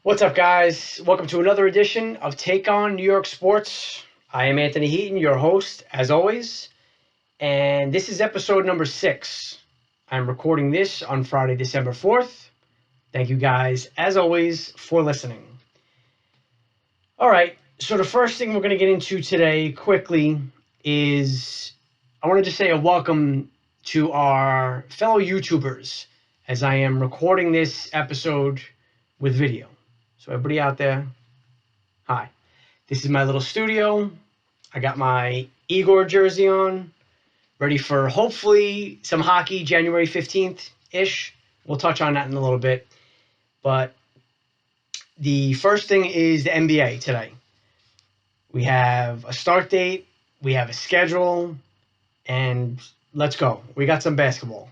What's up, guys? Welcome to another edition of Take On New York Sports. I am Anthony Heaton, your host, as always, and this is episode number 6. I'm recording this on Friday, December 4th. Thank you guys, as always, for listening. All right, so the first thing we're going to get into today quickly is I want to just say a welcome to our fellow YouTubers as I am recording this episode with video. So everybody out there, hi. This is my little studio. I got my Igor jersey on, ready for hopefully some hockey January 15th-ish. We'll touch on that in a little bit. But the first thing is the NBA today. We have a start date, we have a schedule, and let's go. We got some basketball.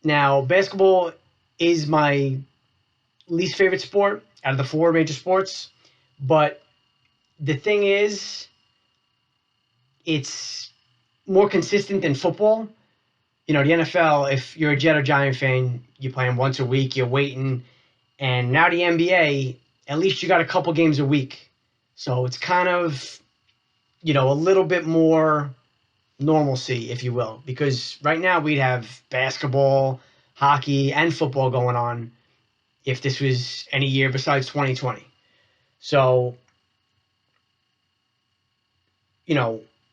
Now, basketball is my least favorite sport out of the 4 major sports, but the thing is, it's more consistent than football. You know, the NFL, if you're a Jet or Giant fan, you play them once a week, you're waiting. And now the NBA, at least you got a couple games a week. So it's kind of, a little bit more normalcy, if you will. Because right now we'd have basketball, hockey, and football going on if this was any year besides 2020. So,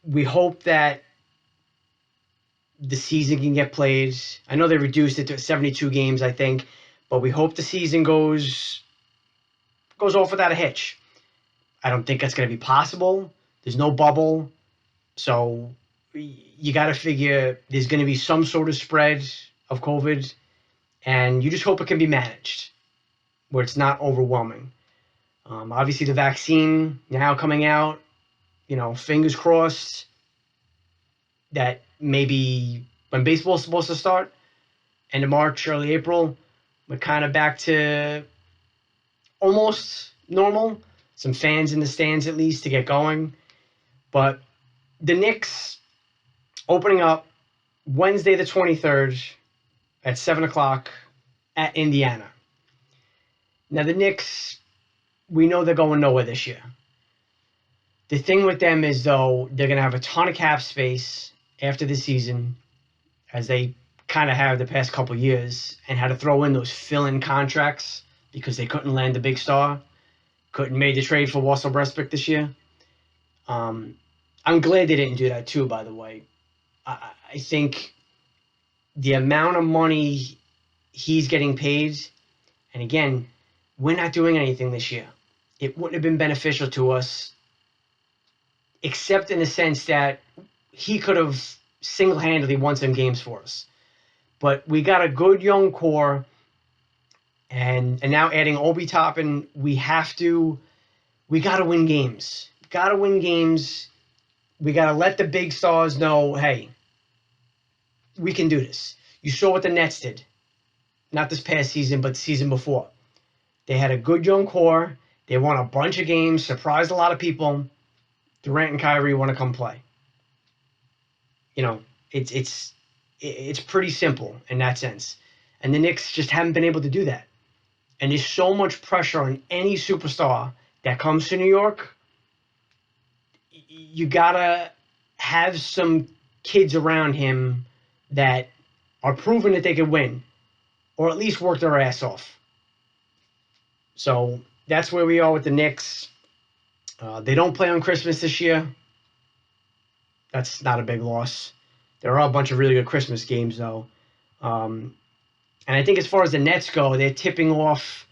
we hope that the season can get played. I know they reduced it to 72 games, I think, but we hope the season goes off without a hitch. I don't think that's going to be possible. There's no bubble, so you got to figure there's going to be some sort of spread of COVID, and you just hope it can be managed where it's not overwhelming. Obviously, the vaccine now coming out, fingers crossed that maybe when baseball's supposed to start, end of March, early April, we're kind of back to almost normal. Some fans in the stands at least to get going. But the Knicks opening up Wednesday the 23rd at 7 o'clock at Indiana. Now the Knicks, we know they're going nowhere this year. The thing with them is, though, they're going to have a ton of cap space after the season, as they kind of have the past couple years, and had to throw in those fill-in contracts because they couldn't land the big star, couldn't make the trade for Russell Westbrook this year. I'm glad they didn't do that too, by the way. I think the amount of money he's getting paid, and again, we're not doing anything this year. It wouldn't have been beneficial to us, except in the sense that he could have single-handedly won some games for us. But we got a good young core, and now adding Obi Toppin, we got to win games. Got to win games. We got to let the big stars know, hey, we can do this. You saw what the Nets did. Not this past season, but the season before. They had a good young core. They won a bunch of games, surprised a lot of people. Durant and Kyrie want to come play. It's pretty simple in that sense. And the Knicks just haven't been able to do that. And there's so much pressure on any superstar that comes to New York. You got to have some kids around him that are proving that they can win, or at least work their ass off. So that's where we are with the Knicks. They don't play on Christmas this year. That's not a big loss. There are a bunch of really good Christmas games, though. And I think as far as the Nets go, they're tipping off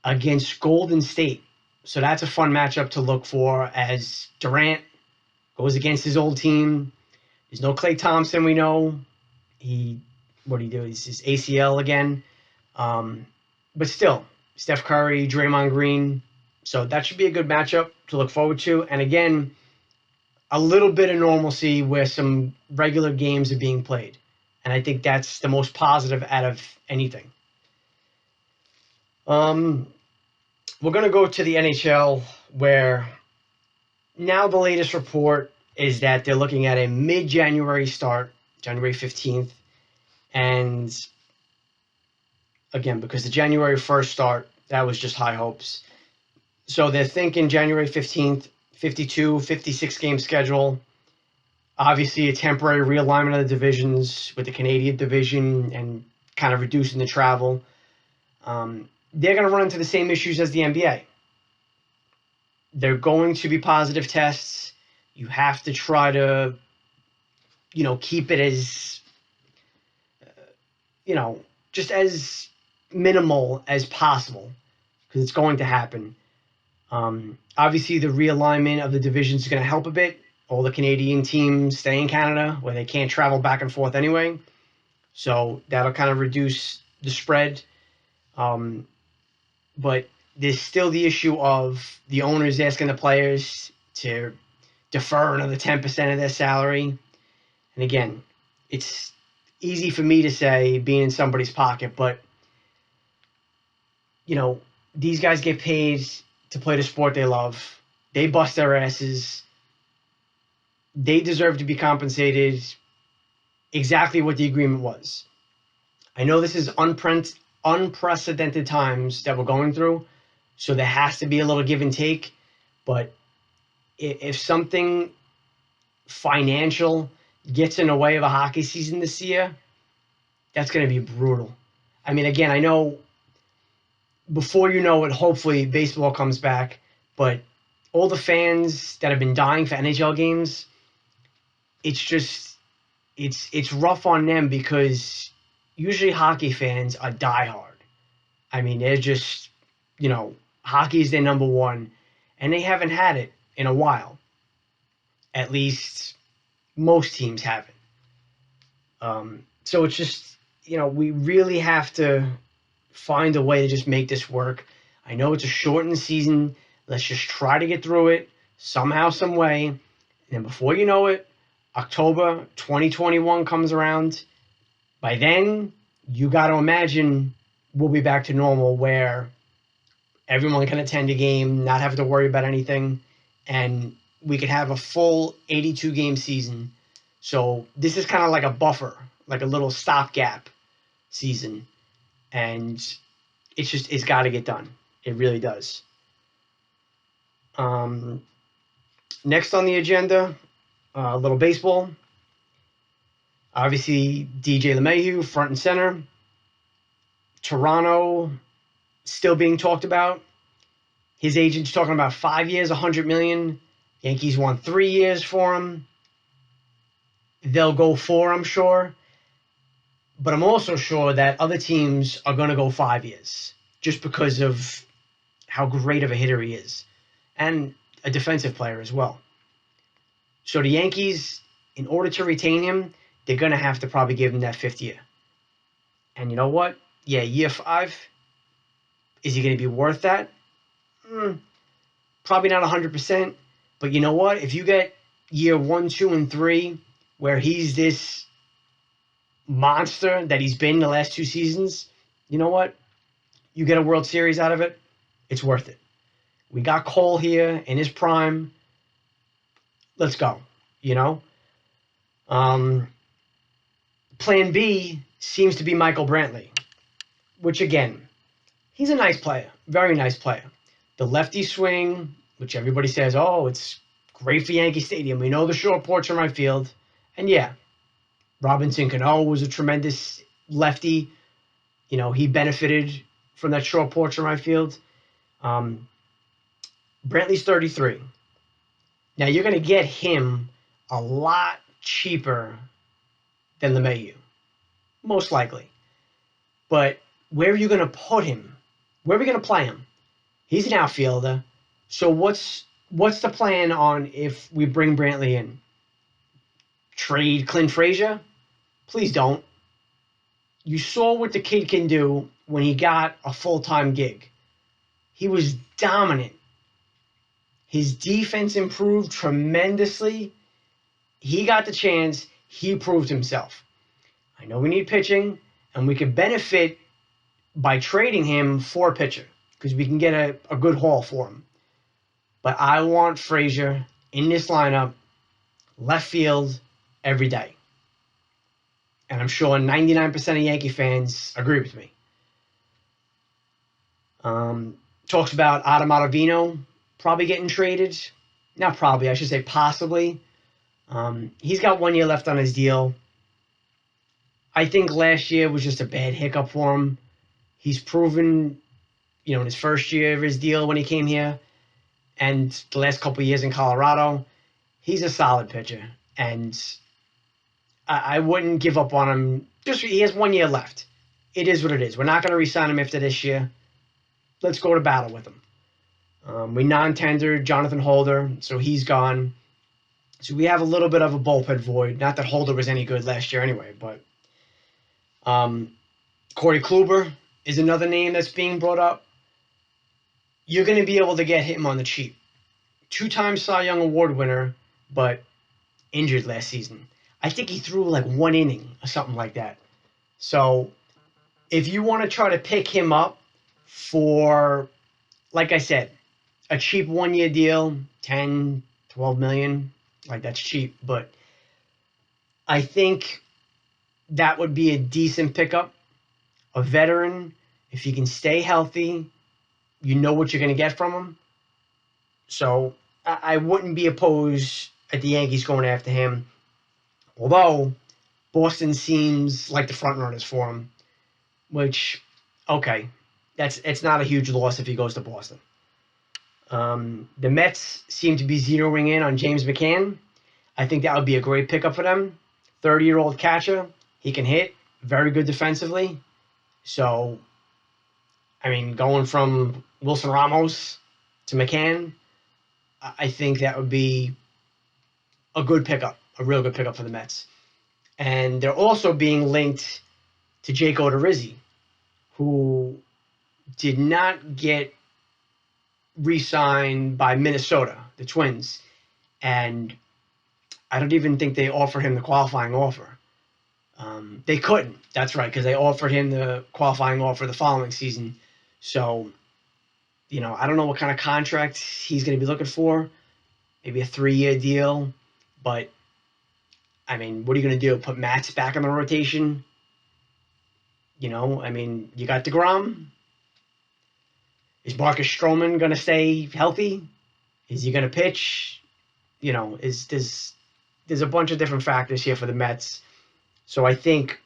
against Golden State. So that's a fun matchup to look for as Durant goes against his old team. There's no Klay Thompson, we know. What he do? He's his ACL again. But still, Steph Curry, Draymond Green. So that should be a good matchup to look forward to. And again, a little bit of normalcy where some regular games are being played. And I think that's the most positive out of anything. We're going to go to the NHL, where now the latest report is that they're looking at a mid-January start, January 15th. And again, because the January 1st start That was just high hopes. So they're thinking January 15th, 52, 56 game schedule. Obviously, a temporary realignment of the divisions with the Canadian division and kind of reducing the travel. They're going to run into the same issues as the NBA. They're going to be positive tests. You have to try to, keep it as, just as minimal as possible because it's going to happen. Obviously, the realignment of the divisions is going to help a bit. All the Canadian teams stay in Canada where they can't travel back and forth anyway. So that'll kind of reduce the spread. But there's still the issue of the owners asking the players to defer another 10% of their salary. And again, it's easy for me to say being in somebody's pocket, but these guys get paid to play the sport they love. They bust their asses. They deserve to be compensated exactly what the agreement was. I know this is unprecedented times that we're going through, so there has to be a little give and take. But if something financial gets in the way of a hockey season this year, that's going to be brutal. I mean, again, I know before you know it, hopefully baseball comes back, but all the fans that have been dying for NHL games, it's rough on them because usually hockey fans are diehard. I mean, they're just, hockey is their number one, and they haven't had it in a while. At least most teams haven't. So it's just, we really have to find a way to just make this work. I know it's a shortened season. Let's just try to get through it somehow, some way. And then before you know it, October 2021 comes around. By then, you got to imagine we'll be back to normal where everyone can attend a game, not have to worry about anything, and we could have a full 82-game season. So this is kind of like a buffer, like a little stopgap season. And it's got to get done. It really does. Next on the agenda, a little baseball. Obviously, DJ LeMahieu, front and center. Toronto still being talked about. His agent's talking about 5 years, $100 million. Yankees want 3 years for him. They'll go 4, I'm sure. But I'm also sure that other teams are going to go 5 years just because of how great of a hitter he is and a defensive player as well. So the Yankees, in order to retain him, they're going to have to probably give him that 5th year. And you know what? Yeah, year 5, is he going to be worth that? Probably not 100%. But you know what? If you get year 1, 2, and 3, where he's this monster that he's been the last 2 seasons, you know what? You get a World Series out of it, it's worth it. We got Cole here in his prime. Let's go, Plan B seems to be Michael Brantley, which, again, he's a nice player, very nice player. The lefty swing, which everybody says, oh, it's great for Yankee Stadium. We know the short porch in right field. And yeah, Robinson Cano was a tremendous lefty. He benefited from that short porch in right field. Brantley's 33. Now, you're going to get him a lot cheaper than LeMahieu, most likely. But where are you going to put him? Where are we going to play him? He's an outfielder. So what's the plan on if we bring Brantley in? Trade Clint Frazier? Please don't. You saw what the kid can do when he got a full-time gig. He was dominant. His defense improved tremendously. He got the chance. He proved himself. I know we need pitching, and we could benefit by trading him for a pitcher because we can get a good haul for him. But I want Frazier in this lineup, left field, every day. And I'm sure 99% of Yankee fans agree with me. Talks about Adam Ottavino probably getting traded. Not probably, I should say possibly. He's got 1 year left on his deal. I think last year was just a bad hiccup for him. He's proven, in his first year of his deal when he came here and the last couple of years in Colorado, he's a solid pitcher. And I wouldn't give up on him. Just he has 1 year left. It is what it is. We're not going to re-sign him after this year. Let's go to battle with him. We non-tendered Jonathan Holder, so he's gone. So we have a little bit of a bullpen void. Not that Holder was any good last year anyway, but Corey Kluber is another name that's being brought up. You're going to be able to get him on the cheap. 2-time Cy Young Award winner, but injured last season. I think he threw like 1 inning or something like that. So if you want to try to pick him up for, like I said, a cheap 1 year deal, 10, 12 million, like that's cheap. But I think that would be a decent pickup. A veteran, if he can stay healthy, you know what you're going to get from him. So I wouldn't be opposed at the Yankees going after him. Although Boston seems like the front runners for him, which, okay, it's not a huge loss if he goes to Boston. The Mets seem to be zeroing in on James McCann. I think that would be a great pickup for them. 30-year-old catcher. He can hit. Very good defensively. So, I mean, going from Wilson Ramos to McCann, I think that would be a good pickup, a real good pickup for the Mets. And they're also being linked to Jake Odorizzi, who did not get re-signed by Minnesota, the Twins. And I don't even think they offered him the qualifying offer. They couldn't. That's right, because they offered him the qualifying offer the following season. So, I don't know what kind of contract he's going to be looking for. Maybe a 3-year deal. But, I mean, what are you going to do? Put Matz back in the rotation? You got DeGrom. Is Marcus Stroman going to stay healthy? Is he going to pitch? There's a bunch of different factors here for the Mets. So I think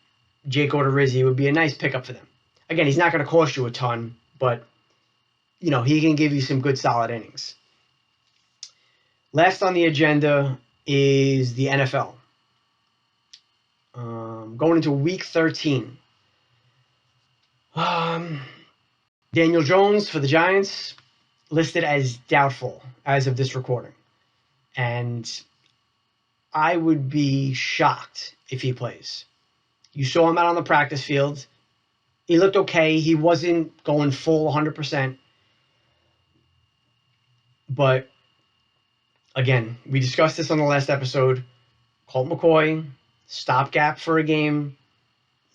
Jake Odorizzi would be a nice pickup for them. Again, he's not going to cost you a ton, but, he can give you some good solid innings. Last on the agenda is the NFL. Going into Week 13. Daniel Jones for the Giants, listed as doubtful as of this recording. And I would be shocked if he plays. You saw him out on the practice field. He looked okay. He wasn't going full 100%. But, again, we discussed this on the last episode. Colt McCoy, stopgap for a game.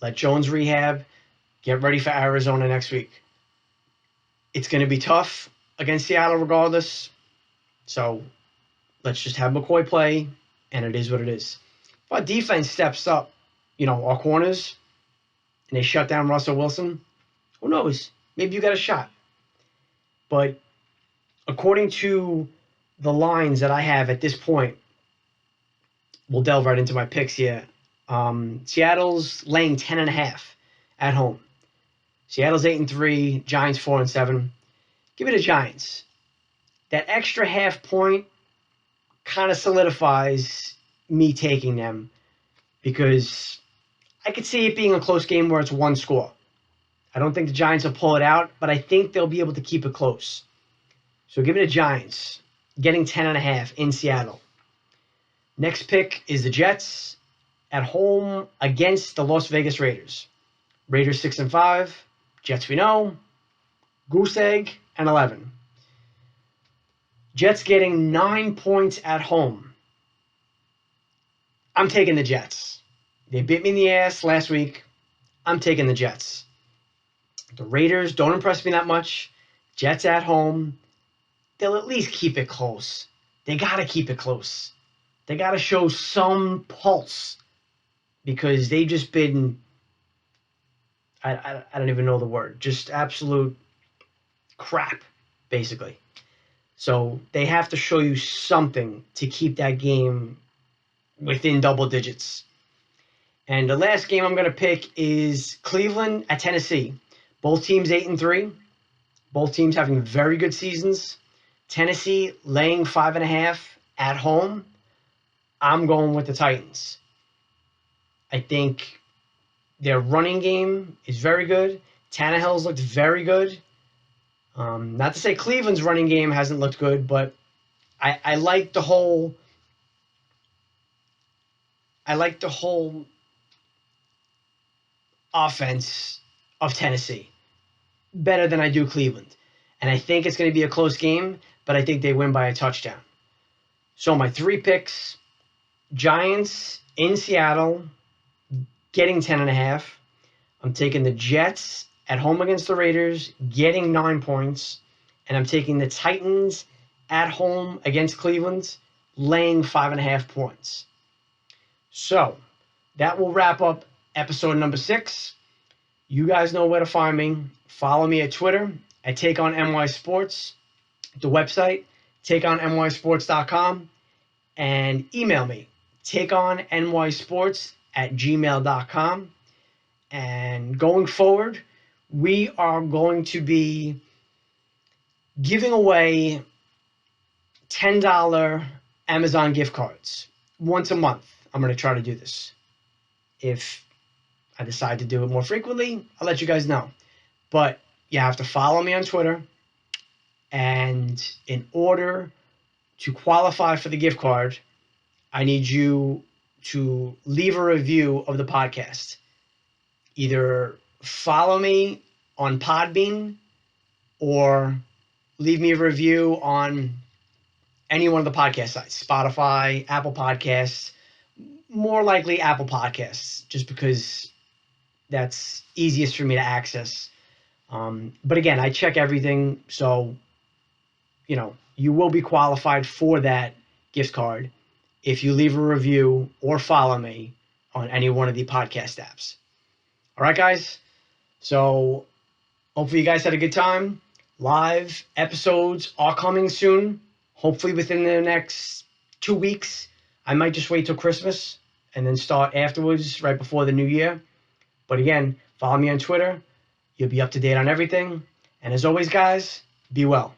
Let Jones rehab. Get ready for Arizona next week. It's going to be tough against Seattle regardless. So let's just have McCoy play, and it is what it is. If our defense steps up, our corners, and they shut down Russell Wilson, who knows? Maybe you got a shot. But according to the lines that I have at this point, we'll delve right into my picks here. Seattle's laying 10.5 at home. Seattle's 8-3, Giants 4-7. Give it to Giants. That extra half point kind of solidifies me taking them because I could see it being a close game where it's one score. I don't think the Giants will pull it out, but I think they'll be able to keep it close. So give it to Giants, getting 10.5 in Seattle. Next pick is the Jets at home against the Las Vegas Raiders. Raiders 6-5, Jets we know, goose egg, and 11. Jets getting 9 points at home. I'm taking the Jets. They bit me in the ass last week. I'm taking the Jets. The Raiders don't impress me that much. Jets at home. They'll at least keep it close. They got to keep it close. They got to show some pulse because they've just been, I don't even know the word, just absolute crap, basically. So they have to show you something to keep that game within double digits. And the last game I'm going to pick is Cleveland at Tennessee. Both teams 8-3. Both teams having very good seasons. Tennessee laying 5.5 at home. I'm going with the Titans. I think their running game is very good. Tannehill's looked very good. Not to say Cleveland's running game hasn't looked good, but I like the whole offense of Tennessee better than I do Cleveland. And I think it's going to be a close game, but I think they win by a touchdown. So my 3 picks, Giants in Seattle getting 10.5. I'm taking the Jets at home against the Raiders getting 9 points. And I'm taking the Titans at home against Cleveland laying 5.5 points. So that will wrap up episode number 6. You guys know where to find me. Follow me at Twitter at TakeOnNY Sports, the website, takeonnysports.com, and email me, takeonnysports@gmail.com. And going forward, we are going to be giving away $10 Amazon gift cards once a month. I'm going to try to do this. If I decide to do it more frequently, I'll let you guys know. But you have to follow me on Twitter. And in order to qualify for the gift card, I need you to leave a review of the podcast. Either follow me on Podbean or leave me a review on any one of the podcast sites, Spotify, Apple Podcasts, more likely Apple Podcasts, just because that's easiest for me to access. But again, I check everything, so you will be qualified for that gift card if you leave a review or follow me on any one of the podcast apps. All right, guys? So hopefully you guys had a good time. Live episodes are coming soon, hopefully within the next 2 weeks. I might just wait till Christmas and then start afterwards, right before the new year. But again, follow me on Twitter. You'll be up to date on everything. And as always, guys, be well.